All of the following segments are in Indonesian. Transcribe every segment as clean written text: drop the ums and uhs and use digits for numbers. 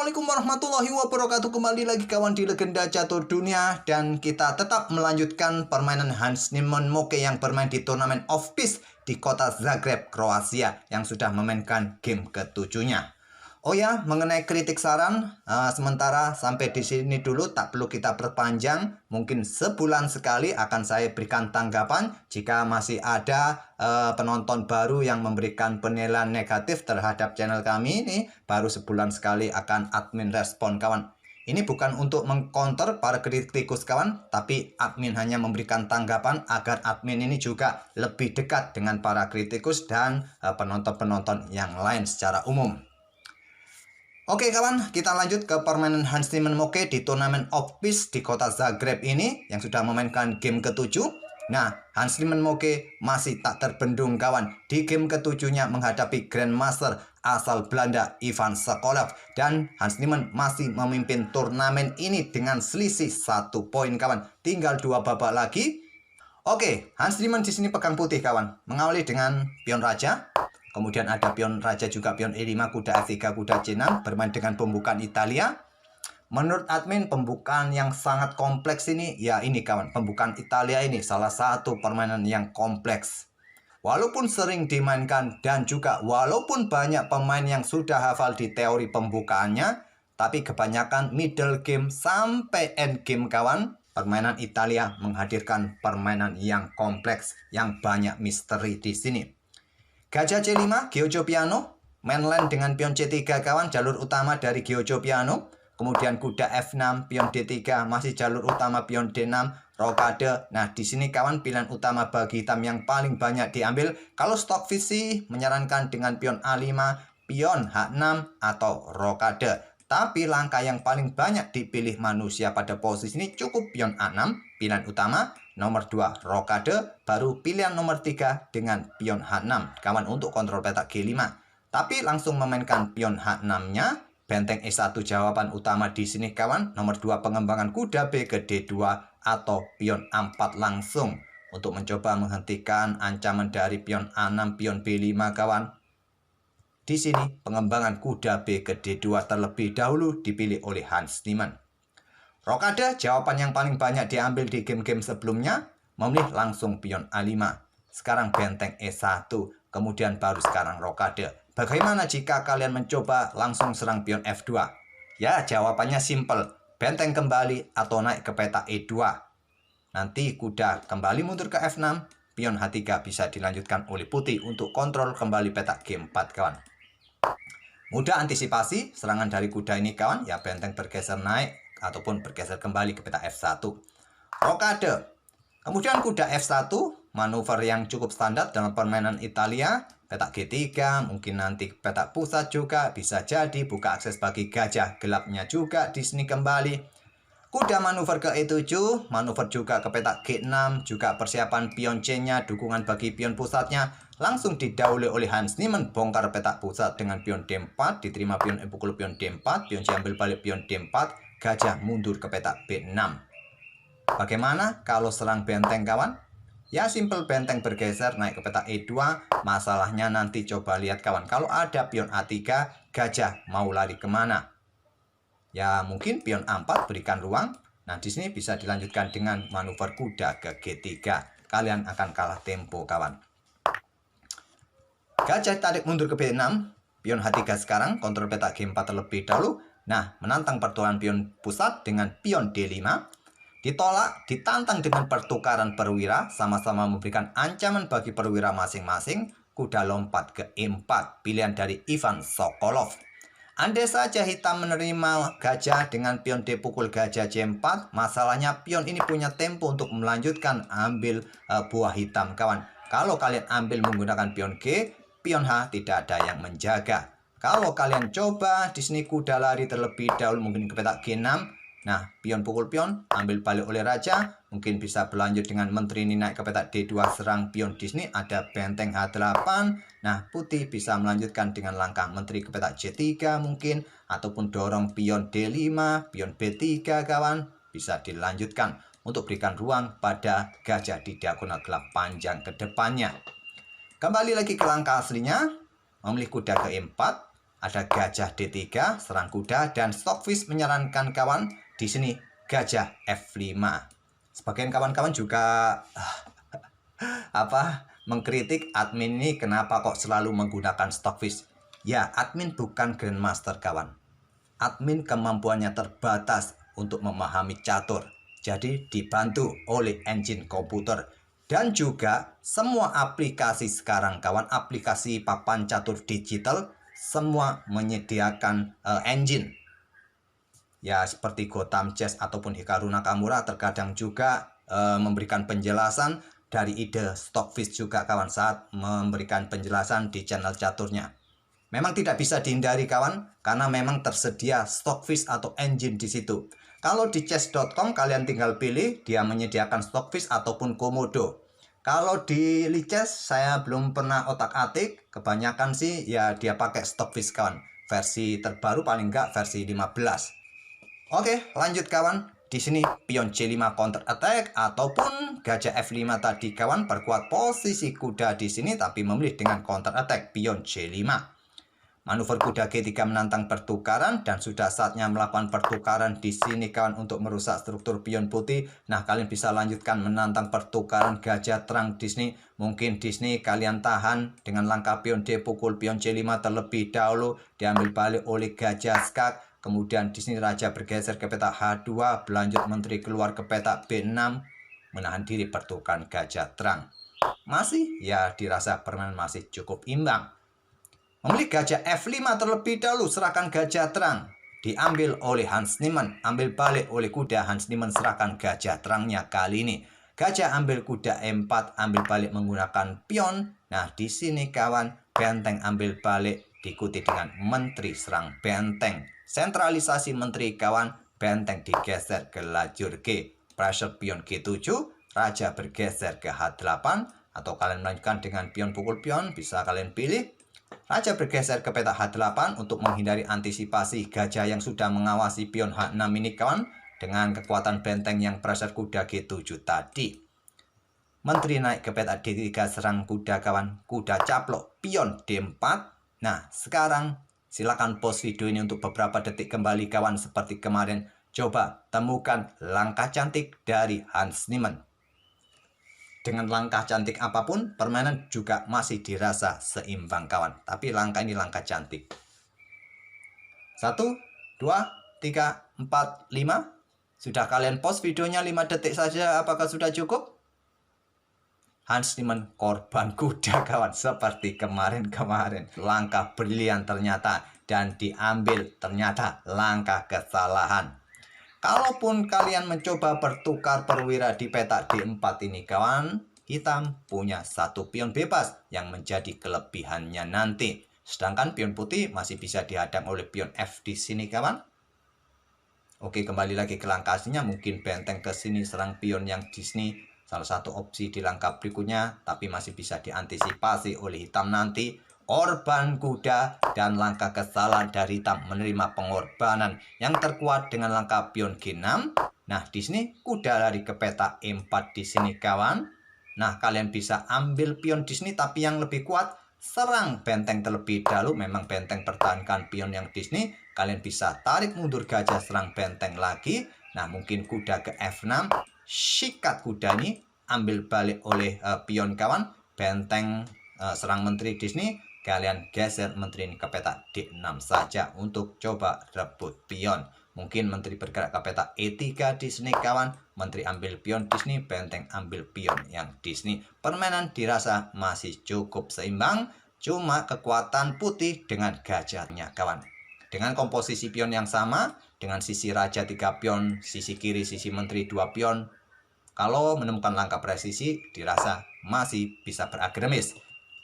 Assalamualaikum warahmatullahi wabarakatuh. Kembali lagi kawan di Legenda Catur Dunia. Dan kita tetap melanjutkan permainan Hans Niemann Moke yang bermain di turnamen of peace di kota Zagreb, Kroasia, yang sudah memainkan game ketujuhnya. Oh ya, mengenai kritik saran, sementara sampai di sini dulu, tak perlu kita perpanjang. Mungkin sebulan sekali akan saya berikan tanggapan jika masih ada penonton baru yang memberikan penilaian negatif terhadap channel kami ini. Baru sebulan sekali akan admin respon kawan. Ini bukan untuk mengcounter para kritikus kawan, tapi admin hanya memberikan tanggapan agar admin ini juga lebih dekat dengan para kritikus dan penonton-penonton yang lain secara umum. Oke kawan, kita lanjut ke permainan Hans Niemann Moke di turnamen of peace di kota Zagreb ini yang sudah memainkan game ketujuh. Nah, Hans Niemann Moke masih tak terbendung kawan. Di game ketujuhnya menghadapi Grandmaster asal Belanda Ivan Sokolov, dan Hans Niemann masih memimpin turnamen ini dengan selisih 1 poin kawan. Tinggal 2 babak lagi. Oke, Hans Niemann di sini pegang putih kawan, mengawali dengan pion raja. Kemudian ada pion raja juga, pion E5, kuda F3, kuda C6, bermain dengan pembukaan Italia. Menurut admin, pembukaan yang sangat kompleks ini, ya ini kawan, pembukaan Italia ini salah satu permainan yang kompleks. Walaupun sering dimainkan dan juga walaupun banyak pemain yang sudah hafal di teori pembukaannya, tapi kebanyakan middle game sampai end game kawan, permainan Italia menghadirkan permainan yang kompleks, yang banyak misteri di sini. Gajah C5, Giojo Piano, mainland dengan pion C3 kawan, jalur utama dari Giojo Piano. Kemudian kuda F6, pion D3, masih jalur utama pion D6, rokade. Nah, di sini kawan pilihan utama bagi hitam yang paling banyak diambil. Kalau stok visi menyarankan dengan pion A5, pion H6 atau rokade. Tapi langkah yang paling banyak dipilih manusia pada posisi ini cukup pion A6, pilihan utama. Nomor 2 rokade, baru pilihan nomor 3 dengan pion H6 kawan untuk kontrol petak G5. Tapi langsung memainkan pion H6-nya, benteng E1 jawaban utama di sini kawan. Nomor 2 pengembangan kuda B ke D2 atau pion A4 langsung untuk mencoba menghentikan ancaman dari pion A6, pion B5 kawan. Di sini pengembangan kuda B ke D2 terlebih dahulu dipilih oleh Hans Niemann. Rokade, jawaban yang paling banyak diambil di game-game sebelumnya, memilih langsung pion A5. Sekarang benteng E1, kemudian baru sekarang rokade. Bagaimana jika kalian mencoba langsung serang pion F2? Ya, jawabannya simple. Benteng kembali atau naik ke peta E2. Nanti kuda kembali mundur ke F6, pion H3 bisa dilanjutkan oleh putih untuk kontrol kembali peta G4 kawan. Mudah antisipasi serangan dari kuda ini kawan, ya benteng bergeser naik ataupun bergeser kembali ke peta F1. Rokade. Kemudian kuda F1, manuver yang cukup standar dalam permainan Italia. Peta G3, mungkin nanti peta pusat juga bisa jadi, buka akses bagi gajah gelapnya juga di sini kembali. Kuda manuver ke E7, manuver juga ke peta G6, juga persiapan pion C-nya, dukungan bagi pion pusatnya. Langsung didahului oleh Hans Niemann, bongkar peta pusat dengan pion D4, diterima pion E pukul pion D4, pion C ambil balik pion D4, gajah mundur ke peta B6. Bagaimana kalau serang benteng kawan? Ya simple, benteng bergeser naik ke peta E2. Masalahnya nanti coba lihat kawan, kalau ada pion A3, gajah mau lari kemana? Ya mungkin pion A4 berikan ruang. Nah di sini bisa dilanjutkan dengan manuver kuda ke G3. Kalian akan kalah tempo kawan. Gajah tarik mundur ke B6, pion H3 sekarang, kontrol peta G4 terlebih dahulu. Nah, menantang pertukaran pion pusat dengan pion D5. Ditolak, ditantang dengan pertukaran perwira, sama-sama memberikan ancaman bagi perwira masing-masing. Kuda lompat ke E4, pilihan dari Ivan Sokolov. Andai saja hitam menerima gajah dengan pion D pukul gajah C4, masalahnya pion ini punya tempo untuk melanjutkan ambil buah hitam kawan. Kalau kalian ambil menggunakan pion G, pion H tidak ada yang menjaga. Kalau kalian coba di sini kuda lari terlebih dahulu mungkin ke peta G6. Nah, pion pukul pion ambil balik oleh raja, mungkin bisa berlanjut dengan menteri ini naik ke peta D2 serang pion. Di sini ada benteng H8. Nah, putih bisa melanjutkan dengan langkah menteri ke peta C3 mungkin, ataupun dorong pion D5, pion B3 kawan, bisa dilanjutkan untuk berikan ruang pada gajah di diagonal gelap panjang ke depannya. Kembali lagi ke langkah aslinya, memilih kuda ke E4. ada gajah D3, serang kuda, dan Stockfish menyarankan kawan di sini gajah F5. Sebagian kawan-kawan juga mengkritik admin ini kenapa kok selalu menggunakan Stockfish. Ya, admin bukan Grandmaster kawan. Admin kemampuannya terbatas untuk memahami catur. Jadi dibantu oleh engine komputer. Dan juga semua aplikasi sekarang kawan, aplikasi papan catur digital semua menyediakan engine. Ya seperti Gotham Chess ataupun Hikaru Nakamura terkadang juga memberikan penjelasan dari ide Stockfish juga kawan saat memberikan penjelasan di channel caturnya. Memang tidak bisa dihindari kawan, karena memang tersedia Stockfish atau engine di situ. Kalau di chess.com kalian tinggal pilih, dia menyediakan Stockfish ataupun Komodo. Kalau di Lichess saya belum pernah otak-atik, kebanyakan sih ya dia pakai Stockfish kawan. Versi terbaru paling enggak versi 15. Oke, lanjut kawan. Di sini pion C5 counter attack ataupun gajah F5 tadi kawan perkuat posisi kuda di sini tapi memilih dengan counter attack pion C5. Manuver kuda G3 menantang pertukaran dan sudah saatnya melakukan pertukaran di sini kawan untuk merusak struktur pion putih. Nah, kalian bisa lanjutkan menantang pertukaran gajah terang di sini. Mungkin di sini kalian tahan dengan langkah pion D pukul pion C5 terlebih dahulu, diambil balik oleh gajah skak. Kemudian di sini raja bergeser ke petak H2, berlanjut menteri keluar ke petak B6, menahan diri pertukaran gajah terang. Masih ya dirasa permainan masih cukup imbang. Memilih gajah F5 terlebih dahulu, serahkan gajah terang. Diambil oleh Hans Niemann, ambil balik oleh kuda. Hans Niemann serahkan gajah terangnya kali ini. Gajah ambil kuda E4, ambil balik menggunakan pion. Nah, di sini kawan, benteng ambil balik diikuti dengan menteri serang benteng. Sentralisasi menteri kawan, benteng digeser ke lajur G. Pressure pion G7, raja bergeser ke H8. Atau kalian melanjutkan dengan pion pukul pion, bisa kalian pilih. Raja bergeser ke petak H8 untuk menghindari antisipasi gajah yang sudah mengawasi pion H6 ini kawan. Dengan kekuatan benteng yang pressure kuda G7 tadi. Menteri naik ke petak D3 serang kuda kawan. Kuda caplok pion D4. Nah sekarang silakan pause video ini untuk beberapa detik kembali kawan seperti kemarin. Coba temukan langkah cantik dari Hans Niemann. Dengan langkah cantik apapun, permainan juga masih dirasa seimbang kawan. Tapi langkah ini langkah cantik. 1, 2, 3, 4, 5. Sudah kalian pause videonya 5 detik saja, apakah sudah cukup? Hans Niemann korban kuda kawan, seperti kemarin-kemarin. Langkah brilian ternyata, dan diambil ternyata langkah kesalahan. Kalaupun kalian mencoba bertukar perwira di petak D4 ini kawan, hitam punya satu pion bebas yang menjadi kelebihannya nanti. Sedangkan pion putih masih bisa dihadang oleh pion F di sini kawan. Oke, kembali lagi ke langkah aslinya, mungkin benteng ke sini serang pion yang di sini. Salah satu opsi di langkah berikutnya, tapi masih bisa diantisipasi oleh hitam nanti. Korban kuda dan langkah kesalahan dari hitam menerima pengorbanan yang terkuat dengan langkah pion G6. Nah, di sini kuda lari ke petak E4 di sini kawan. Nah, kalian bisa ambil pion di sini tapi yang lebih kuat serang benteng terlebih dahulu. Memang benteng pertahankan pion yang di sini. Kalian bisa tarik mundur gajah serang benteng lagi. Nah, mungkin kuda ke F6. Sikat kuda ini ambil balik oleh pion kawan. Benteng serang menteri di sini. Kalian geser menteri ini ke petak D6 saja untuk coba rebut pion. Mungkin menteri bergerak ke petak E3 di sini kawan. Menteri ambil pion di sini, benteng ambil pion yang di sini. Permainan dirasa masih cukup seimbang. Cuma kekuatan putih dengan gajahnya kawan. Dengan komposisi pion yang sama, dengan sisi raja 3 pion, sisi kiri sisi menteri 2 pion. Kalau menemukan langkah presisi, dirasa masih bisa beragremis.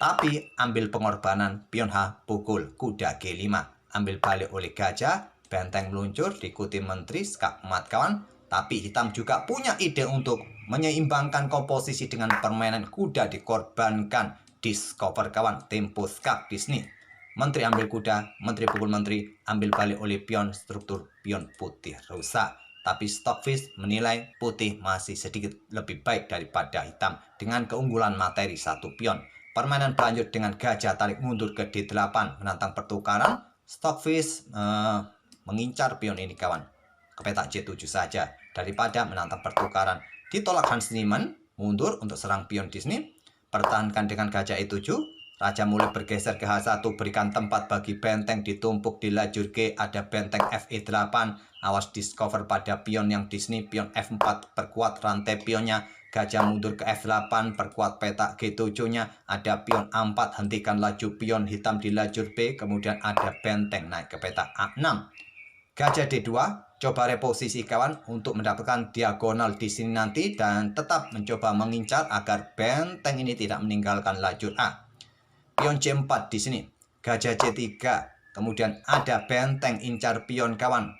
Tapi ambil pengorbanan pion H pukul kuda G5. Ambil balik oleh gajah, benteng meluncur, diikuti menteri, skak mat kawan. Tapi hitam juga punya ide untuk menyeimbangkan komposisi dengan permainan kuda dikorbankan. Discover kawan, tempo skak di sini. Menteri ambil kuda, menteri pukul menteri, ambil balik oleh pion, struktur pion putih rusak. Tapi Stockfish menilai putih masih sedikit lebih baik daripada hitam dengan keunggulan materi satu pion. Permainan berlanjut dengan gajah tarik mundur ke D8 menantang pertukaran. Stockfish mengincar pion ini kawan ke petak C7 saja daripada menantang pertukaran. Ditolak Hans Niemann, mundur untuk serang pion di sini. Pertahankan dengan gajah E7. Raja mulai bergeser ke H1, berikan tempat bagi benteng ditumpuk di lajur G, ada benteng FE8. Awas discover pada pion yang di sini, pion F4, perkuat rantai pionnya. Gajah mundur ke F8, perkuat petak G7-nya. Ada pion A4, hentikan laju pion hitam di lajur B. Kemudian ada benteng naik ke petak A6. Gajah D2, coba reposisi kawan untuk mendapatkan diagonal di sini nanti. Dan tetap mencoba mengincar agar benteng ini tidak meninggalkan lajur A. Pion C4 di sini. Gajah C3. Kemudian ada benteng incar pion kawan.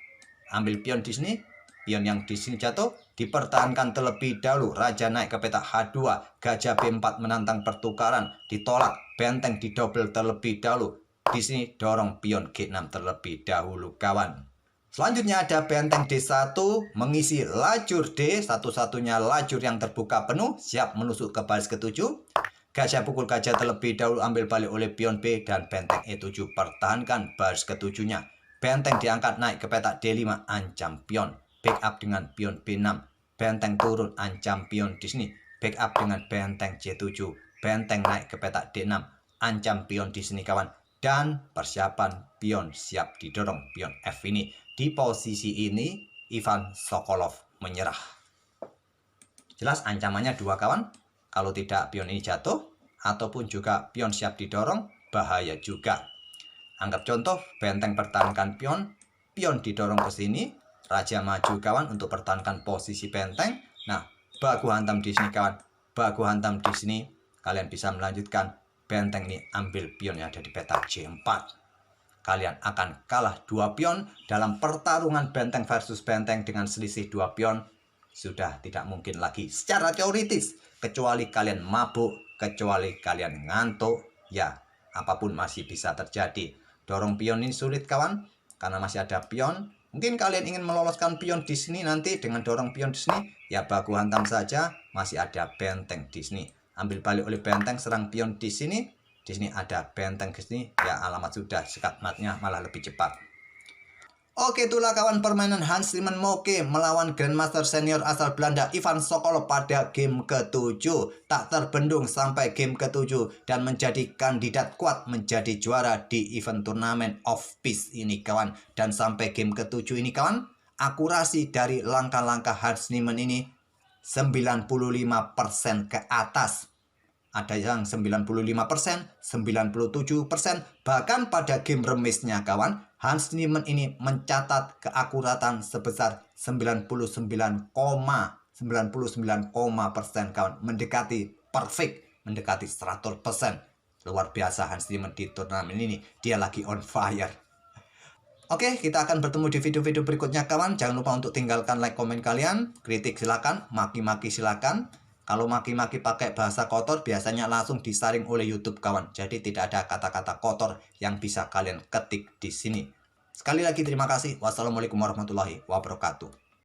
Ambil pion di sini. Pion yang di sini jatuh, dipertahankan terlebih dahulu. Raja naik ke petak H2. Gajah B4 menantang pertukaran, ditolak. Benteng didobel terlebih dahulu. Di sini dorong pion G6 terlebih dahulu kawan. Selanjutnya ada benteng D1 mengisi lajur D, satu-satunya lajur yang terbuka penuh, siap menusuk ke baris ke-7. Gajah pukul gajah terlebih dahulu, ambil balik oleh pion B dan benteng E7 pertahankan baris ke-7-nya. Benteng diangkat naik ke petak D5, ancam pion. Backup dengan pion B6. Benteng turun, ancam pion di sini. Backup dengan benteng C7. Benteng naik ke petak D6, ancam pion di sini kawan. Dan persiapan pion siap didorong pion F ini. Di posisi ini Ivan Sokolov menyerah. Jelas ancamannya dua kawan. Kalau tidak pion ini jatuh, ataupun juga pion siap didorong, bahaya juga. Anggap contoh, benteng pertahankan pion, pion didorong ke sini, raja maju kawan untuk pertahankan posisi benteng. Nah, baku hantam di sini kawan, baku hantam di sini, kalian bisa melanjutkan. Benteng ini ambil pion yang ada di petak C4. Kalian akan kalah 2 pion dalam pertarungan benteng versus benteng dengan selisih 2 pion. Sudah tidak mungkin lagi secara teoritis. Kecuali kalian mabuk, kecuali kalian ngantuk, ya apapun masih bisa terjadi. Dorong pion ini sulit kawan, karena masih ada pion. Mungkin kalian ingin meloloskan pion di sini nanti dengan dorong pion di sini, ya baku hantam saja, masih ada benteng di sini. Ambil balik oleh benteng, serang pion di sini. Di sini ada benteng ke sini, ya alamat sudah, sekat matnya malah lebih cepat. Oke, itulah kawan permainan Hans Niemann Moke melawan Grandmaster Senior asal Belanda Ivan Sokolov pada game ke-7. Tak terbendung sampai game ke-7 dan menjadi kandidat kuat menjadi juara di event turnamen of peace ini kawan. Dan sampai game ke-7 ini kawan, akurasi dari langkah-langkah Hans Niemann ini 95% ke atas. Ada yang 95%, 97%, bahkan pada game remisnya kawan, Hans Niemann ini mencatat keakuratan sebesar 99,99% kawan, mendekati perfect, mendekati 100%. Luar biasa Hans Niemann di turnamen ini, dia lagi on fire. Oke, kita akan bertemu di video-video berikutnya kawan. Jangan lupa untuk tinggalkan like, komen kalian, kritik silakan, maki-maki silakan. Kalau maki-maki pakai bahasa kotor biasanya langsung disaring oleh YouTube kawan. Jadi tidak ada kata-kata kotor yang bisa kalian ketik di sini. Sekali lagi terima kasih. Wassalamualaikum warahmatullahi wabarakatuh.